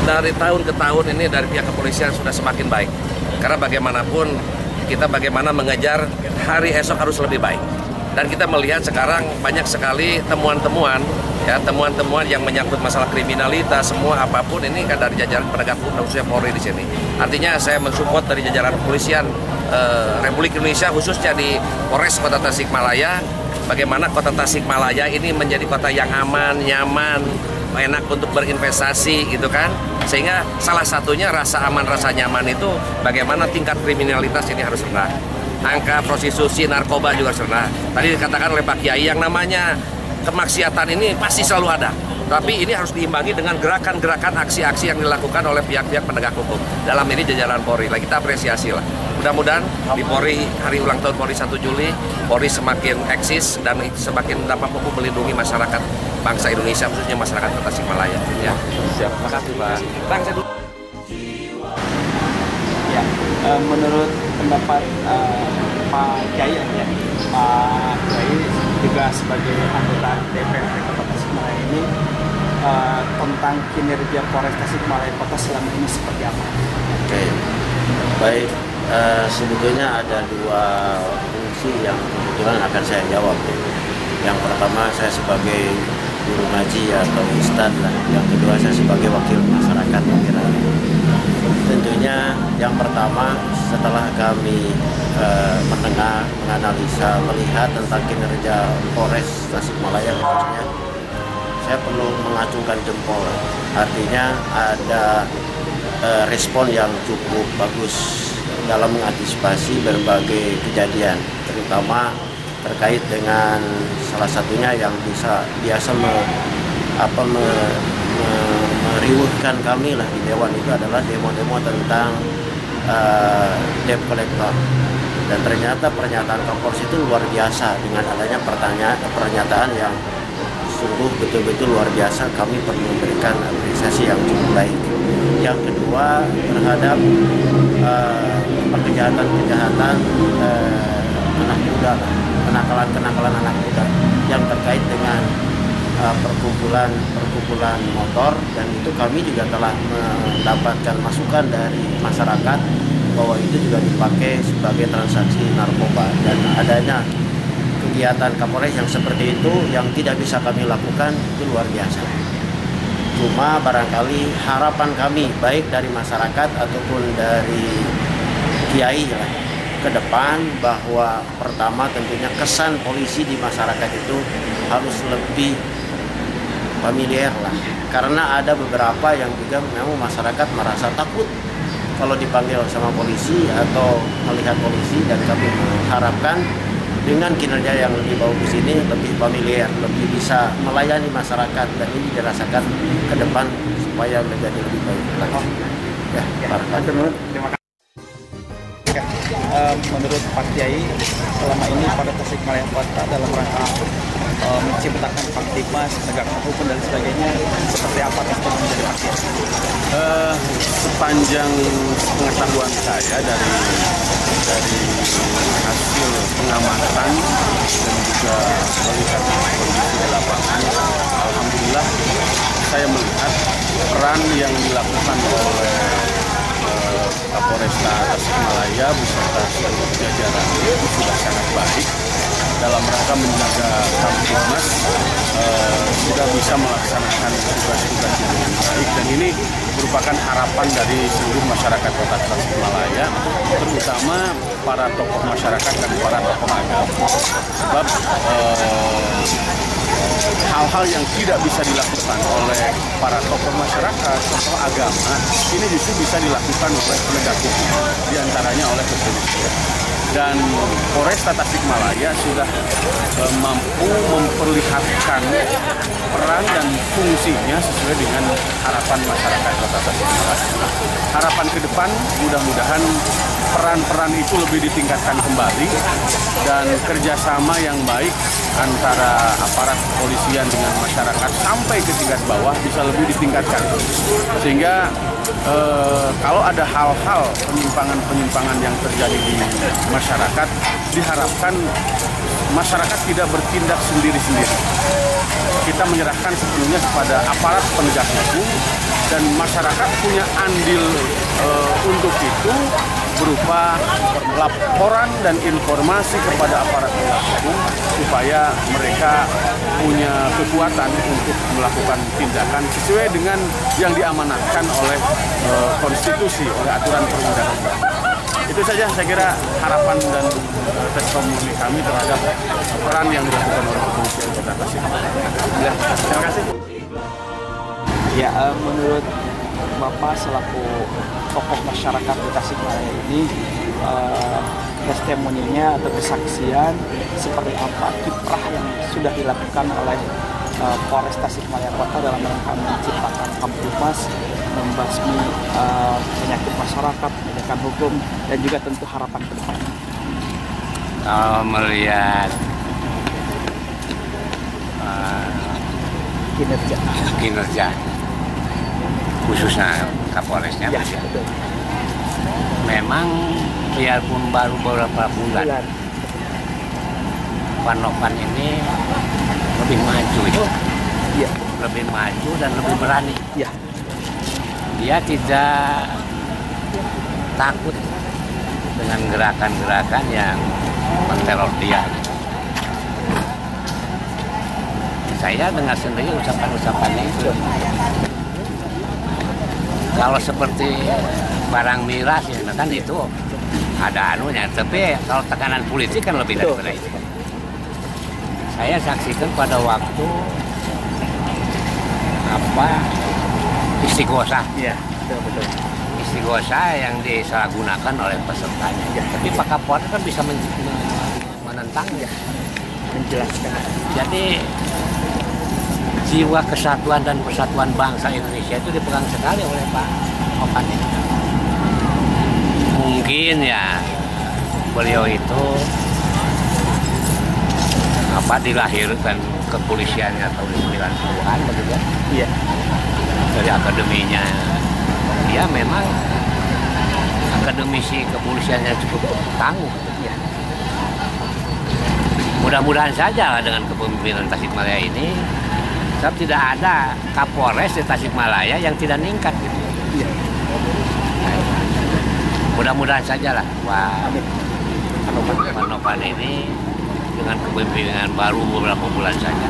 Dari tahun ke tahun ini dari pihak kepolisian sudah semakin baik. Karena bagaimanapun kita bagaimana mengejar hari esok harus lebih baik. Dan kita melihat sekarang banyak sekali temuan-temuan yang menyangkut masalah kriminalitas, semua apapun ini kan dari jajaran penegak hukum khususnya Polri di sini. Artinya saya mensupport dari jajaran kepolisian Republik Indonesia khususnya di Polres Kota Tasikmalaya, bagaimana Kota Tasikmalaya ini menjadi kota yang aman, nyaman, enak untuk berinvestasi gitu kan. Sehingga salah satunya rasa aman, rasa nyaman itu bagaimana tingkat kriminalitas ini harus rendah. Angka prostitusi, narkoba juga rendah. Tadi dikatakan oleh Pak Kiai yang namanya kemaksiatan ini pasti selalu ada. Tapi ini harus diimbangi dengan gerakan-gerakan aksi-aksi yang dilakukan oleh pihak-pihak penegak hukum. Dalam ini jajaran Polri lah, kita apresiasi lah. Mudah-mudahan di Polri, hari ulang tahun Polri 1 Juli, Polri semakin eksis dan semakin dapat mampu melindungi masyarakat bangsa Indonesia, khususnya masyarakat Kota Tasikmalaya. Ya. Siap. Terima kasih, Pak. Bang, saya dulu. Ya, menurut pendapat Pak Kiai, ya, Pak Kiai juga sebagai anggota DPRD Kota Tasikmalaya ini tentang kinerja Polres Tasikmalaya Kota selama ini seperti apa? Oke, baik. Sebetulnya ada dua fungsi yang kebetulan akan saya jawab. Yang pertama saya sebagai guru ngaji atau ustadz lah. Yang kedua saya sebagai wakil masyarakat. Tentunya yang pertama setelah kami mendengar, menganalisa, melihat tentang kinerja Polres Tasikmalaya khususnya, saya perlu mengacungkan jempol. Artinya ada respon yang cukup bagus dalam mengantisipasi berbagai kejadian, terutama terkait dengan salah satunya yang biasa meriuhkan kami lah di Dewan itu adalah demo-demo tentang debt collector. Dan ternyata pernyataan Kapolres itu luar biasa dengan adanya pernyataan yang sungguh betul-betul luar biasa. Kami perlu memberikan apresiasi yang cukup baik. Yang kedua terhadap kejahatan-kejahatan anak muda, kenakalan anak muda yang terkait dengan perkumpulan motor, dan itu kami juga telah mendapatkan masukan dari masyarakat bahwa itu juga dipakai sebagai transaksi narkoba, dan adanya kegiatan Kapolres yang seperti itu yang tidak bisa kami lakukan itu luar biasa. Cuma barangkali harapan kami baik dari masyarakat ataupun dari kiai lah ke depan, bahwa pertama tentunya kesan polisi di masyarakat itu harus lebih familiar lah, karena ada beberapa yang juga memang masyarakat merasa takut kalau dipanggil sama polisi atau melihat polisi, dan kami mengharapkan dengan kinerja yang lebih bagus ini lebih familiar, lebih bisa melayani masyarakat, dan ini dirasakan ke depan supaya menjadi lebih baik lagi. Ya, terima kasih. Menurut Pak Kiai, selama ini pada Tasikmalaya Kota dalam rangka menciptakan Kamtipmas, tegakkan hukum dan sebagainya, seperti apa respon menjadi Pak Kiai? Sepanjang pengetahuan saya dari hasil pengamatan dan juga melihat kondisi di lapangan, alhamdulillah saya melihat peran yang dilakukan oleh Kapolresta Tasikmalaya beserta seluruh jajaran itu sudah sangat baik dalam rangka menjaga Kamtipmas sudah bisa melaksanakan tugas-tugas dengan baik, dan ini merupakan harapan dari seluruh masyarakat Kota Tasikmalaya, terutama para tokoh masyarakat dan para tokoh agama. Sebab hal-hal yang tidak bisa dilakukan oleh para tokoh masyarakat, tokoh agama, ini justru bisa dilakukan oleh penegak hukum, diantaranya oleh kepolisian. Dan Polres Tasikmalaya sudah mampu memperlihatkan peran dan fungsinya sesuai dengan harapan masyarakat Kota Tasikmalaya. Harapan ke depan mudah-mudahan peran-peran itu lebih ditingkatkan kembali, dan kerjasama yang baik antara aparat kepolisian dengan masyarakat sampai ke tingkat bawah bisa lebih ditingkatkan, sehingga kalau ada hal-hal penyimpangan yang terjadi di masyarakat, diharapkan masyarakat tidak bertindak sendiri-sendiri. Kita menyerahkan sepenuhnya kepada aparat penegak hukum, dan masyarakat punya andil untuk itu berupa laporan dan informasi kepada aparat penegak hukum supaya mereka punya kekuatan untuk melakukan tindakan sesuai dengan yang diamanatkan oleh konstitusi, oleh aturan perundang-undangan. Itu saja saya kira harapan dan testimoni kami terhadap peran yang dilakukan oleh kepolisian Kota Tasikmalaya. Ya, terima kasih. Ya, menurut Bapak selaku tokoh masyarakat di Tasikmalaya ini, testimoninya atau kesaksian seperti apa kiprah yang sudah dilakukan oleh Polres Tasikmalaya Kota dalam rangka menciptakan Kamtibmas, membasmi penyakit masyarakat, penegakan hukum, dan juga tentu harapan ke depan. Kalau melihat kinerja khususnya Kapolresnya, ya, betul. Memang biarpun baru beberapa bulan, Pak Novan ini lebih maju, ya. Lebih maju dan lebih berani. Ya. Dia tidak takut dengan gerakan-gerakan yang menteror dia. Saya dengar sendiri ucapan-ucapannya itu. Kalau seperti barang miras ya kan itu ada anunya, tapi kalau tekanan politik kan lebih daripada itu. Saya saksikan pada waktu istighosah. Iya, betul. Istighosah yang disalahgunakan oleh pesertanya. Ya. Tapi Pak Kapolri kan bisa menentangnya, menjelaskan. Jadi jiwa kesatuan dan persatuan bangsa Indonesia itu dipegang sekali oleh Pak Novan. Mungkin ya beliau itu dilahirkan kepolisiannya tahun 90-an begitu. Iya. Dari akademinya, dia memang akademisi kepolisiannya cukup tangguh. Iya. Mudah-mudahan saja dengan kepemimpinan Tasikmalaya ini, sebab tidak ada Kapolres di Tasikmalaya yang tidak ningkat gitu. Iya. Mudah-mudahan saja lah Pak Novan ini dengan kepemimpinan baru beberapa bulan saja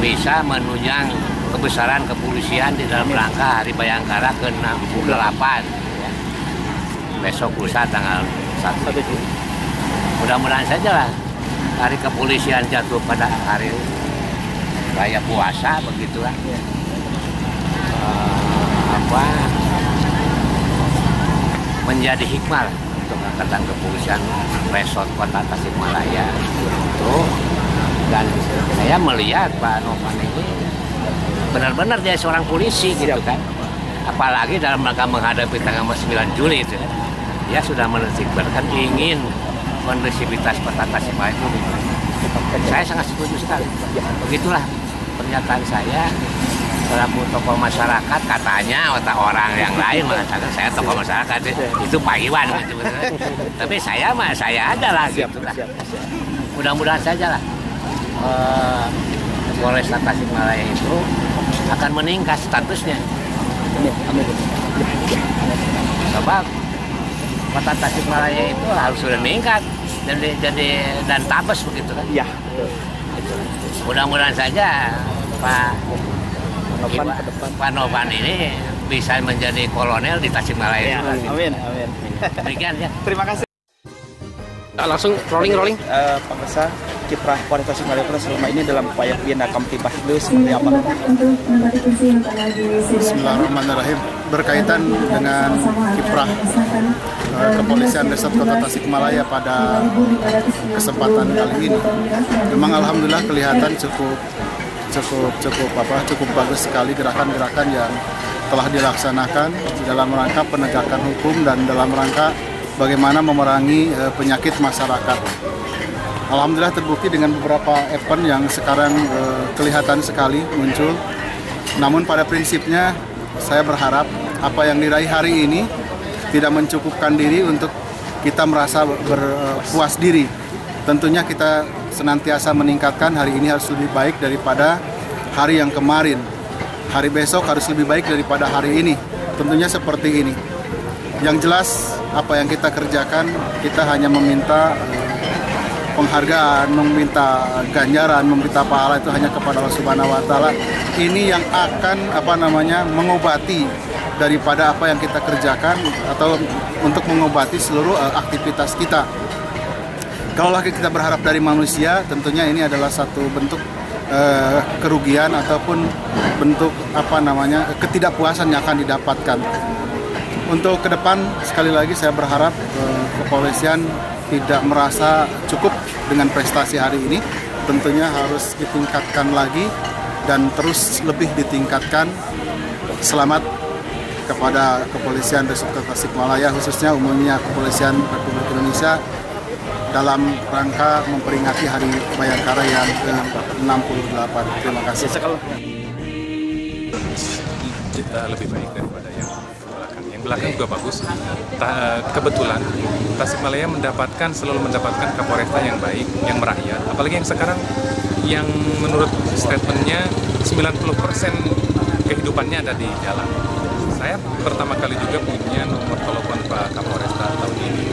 bisa menunjang kebesaran kepolisian di dalam rangka Hari Bayangkara ke-68 ya. Besok lusa tanggal 1 Juli. Mudah-mudahan saja lah hari kepolisian jatuh pada hari raya puasa begitulah. Menjadi hikmah untuk angkatan kepolisian Resort Kota Tasikmalaya itu. Dan saya melihat Pak Novan ini benar-benar dia seorang polisi gitu kan. Apalagi dalam rangka menghadapi tanggal 9 Juli itu kan. Dia sudah menertibkan ingin kondisivitas Kota Tasikmalaya itu. Saya sangat setuju sekali. Begitulah pernyataan saya selaku tokoh masyarakat, katanya orang yang lain mengatakan saya tokoh masyarakat itu Pak Iwan gitu. Tapi saya aja lah gitu lah. Mudah-mudahan saja lah Polres Tasikmalaya itu akan meningkat statusnya. Sebab Kota Tasikmalaya itu harus sudah meningkat dan tabes begitu kan. Iya. Mudah-mudahan saja Pak Novan ini bisa menjadi kolonel di Tasikmalaya. Ya, amin. Demikian ya. Terima kasih. Langsung rolling. Pak Besa, kiprah Polres Tasikmalaya Kota selama ini dalam upaya pembinaan Kamtibmas itu seperti apa? Bismillahirrahmanirrahim. Berkaitan dengan kiprah kepolisian Resort Kota Tasikmalaya pada kesempatan kali ini, memang alhamdulillah kelihatan cukup bagus sekali gerakan-gerakan yang telah dilaksanakan dalam rangka penegakan hukum dan dalam rangka bagaimana memerangi penyakit masyarakat. Alhamdulillah terbukti dengan beberapa event yang sekarang kelihatan sekali muncul. Namun pada prinsipnya saya berharap apa yang diraih hari ini tidak mencukupkan diri untuk kita merasa berpuas diri. Tentunya kita senantiasa meningkatkan, hari ini harus lebih baik daripada hari yang kemarin. Hari besok harus lebih baik daripada hari ini. Tentunya seperti ini. Yang jelas apa yang kita kerjakan, kita hanya meminta penghargaan, meminta ganjaran, meminta pahala itu hanya kepada Allah Subhanahu wa taala. Ini yang akan mengobati daripada apa yang kita kerjakan atau untuk mengobati seluruh aktivitas kita. Kalau kita berharap dari manusia, tentunya ini adalah satu bentuk kerugian ataupun bentuk ketidakpuasan yang akan didapatkan. Untuk ke depan, sekali lagi saya berharap kepolisian tidak merasa cukup dengan prestasi hari ini. Tentunya harus ditingkatkan lagi dan terus lebih ditingkatkan. Selamat kepada Kepolisian Resort Tasikmalaya, khususnya umumnya Kepolisian Republik Indonesia dalam rangka memperingati Hari Bayangkara yang ke-68. Terima kasih. Lebih baik daripada yang belakang. Yang belakang juga bagus. Kebetulan Tasikmalaya selalu mendapatkan Kapolresta yang baik, yang merakyat. Apalagi yang sekarang, yang menurut statementnya 90% kehidupannya ada di jalan. Saya pertama kali juga punya nomor telepon Pak Kapolresta tahun ini,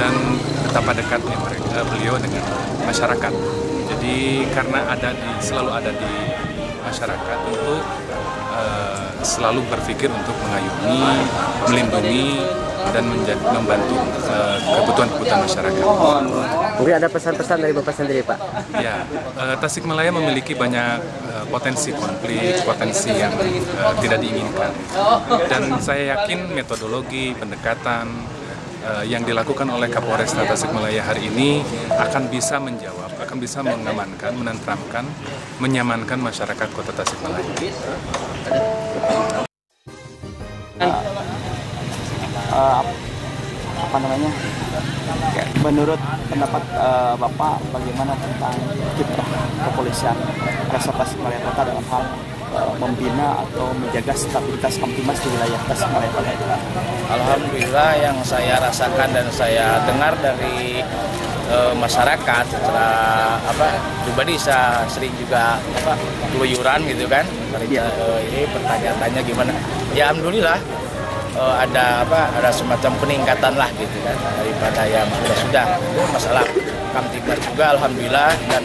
dan betapa dekatnya beliau dengan masyarakat. Jadi karena selalu ada di masyarakat, untuk selalu berpikir untuk mengayomi, melindungi, dan membantu kebutuhan-kebutuhan masyarakat. Mungkin ada pesan-pesan dari Bapak sendiri, Pak? Ya, Tasikmalaya memiliki banyak potensi konflik, potensi yang tidak diinginkan. Dan saya yakin metodologi, pendekatan yang dilakukan oleh Kapolresta Tasikmalaya hari ini akan bisa menjawab, akan bisa mengamankan, menenteramkan, menyamankan masyarakat Kota Tasikmalaya. Menurut pendapat Bapak, bagaimana tentang kiprah kepolisian Resort Tasikmalaya Kota dalam hal membina atau menjaga stabilitas Kamtimas di wilayah Tasikmalaya Kota? Alhamdulillah, yang saya rasakan dan saya dengar dari masyarakat secara pribadi, saya sering juga keluyuran gitu kan, ini bertanya-tanya gimana. Ya alhamdulillah ada semacam peningkatan lah gitu kan daripada yang sudah. Itu masalah Kamtibmas juga alhamdulillah, dan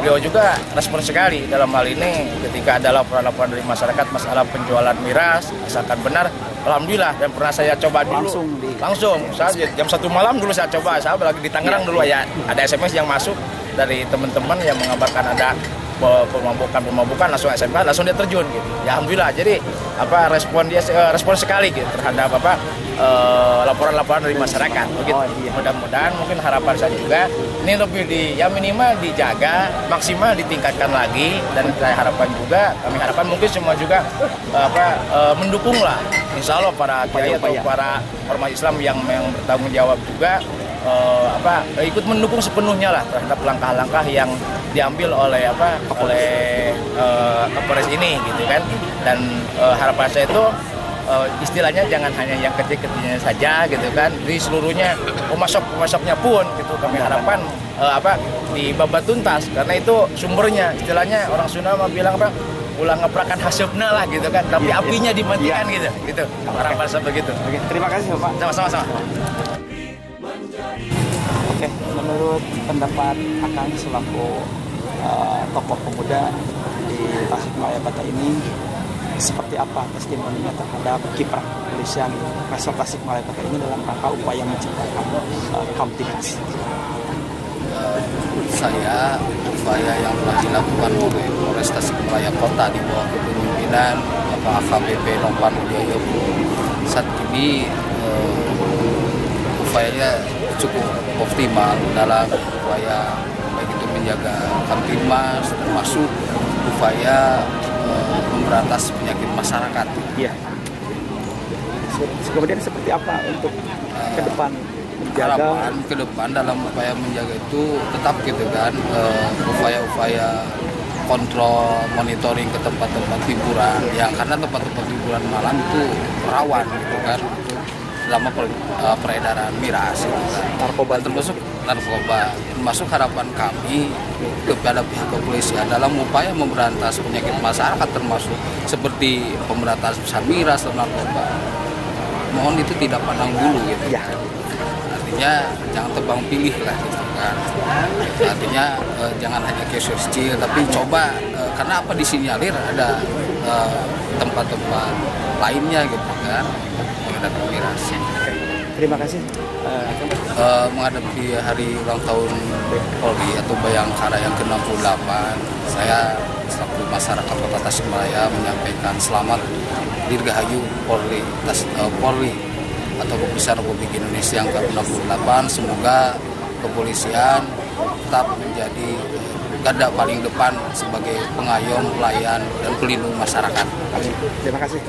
beliau juga respon sekali dalam hal ini ketika ada laporan-laporan dari masyarakat masalah penjualan miras, asalkan benar, alhamdulillah. Dan pernah saya coba dulu langsung saya jam 1 malam dulu saya coba, saya lagi di Tangerang dulu ya, ada SMS yang masuk dari teman-teman yang mengabarkan ada pemabuk-pemabuk, langsung SMS, langsung dia terjun gitu. Ya alhamdulillah, jadi respon sekali gitu terhadap laporan-laporan dari masyarakat begitu. Mudah-mudahan, mungkin harapan saya juga ini lebih minimal dijaga, maksimal ditingkatkan lagi, dan kami harapkan mungkin semua juga mendukung lah, insya Allah para kiai atau para ormas Islam yang bertanggung jawab juga ikut mendukung sepenuhnya lah terhadap langkah-langkah yang diambil oleh Kapolres ini gitu kan. Dan harapan saya itu istilahnya jangan hanya yang kecil-kecilnya saja gitu kan, di seluruhnya pemasoknya pun gitu kami harapkan dibabat tuntas, karena itu sumbernya, istilahnya orang Sunda bilang ulang ngeprakan hasubna lah gitu kan, tapi apinya dimatikan gitu. Harapan saya begitu. Oke, terima kasih Bapak. Sama-sama. Oke, menurut pendapat Akang selaku tokoh pemuda di Tasikmalaya Kota ini, seperti apa testimoninya terhadap kiprah kepolisian Resort Tasikmalaya Kota ini dalam rangka upaya menciptakan Kamtibmas? Saya upaya yang telah dilakukan oleh Polres Tasikmalaya Kota di bawah kepemimpinan Bapak AKBP Nopan Udioyo saat ini upayanya cukup optimal dalam upaya baik itu menjaga Kamtibmas, termasuk upaya memberantas penyakit masyarakat. Iya. Kemudian seperti apa untuk ke depan menjaga? Harapan ke depan dalam upaya menjaga itu tetap gitu kan, upaya-upaya kontrol, monitoring ke tempat-tempat hiburan, ya karena tempat-tempat hiburan malam itu rawan gitu kan, selama peredaran miras, gitu kan. Narkoba, termasuk narkoba. Termasuk harapan kami kepada pihak kepolisian dalam upaya memberantas penyakit masyarakat, termasuk seperti pemberantasan miras dan narkoba. Mohon itu tidak pandang bulu gitu. Ya. Artinya jangan tebang pilih lah gitu kan. Artinya jangan hanya kios kecil, tapi coba karena apa disinyalir ada tempat-tempat lainnya gitu kan menghadapi miras. Terima kasih. Menghadapi hari ulang tahun Polri atau Bayangkara yang ke-68, saya selaku masyarakat Kota Tasikmalaya menyampaikan selamat Dirgahayu Polri atau Kepolisian Republik Indonesia yang ke-68. Semoga kepolisian tetap menjadi garda paling depan sebagai pengayom, pelayan, dan pelindung masyarakat. Terima kasih.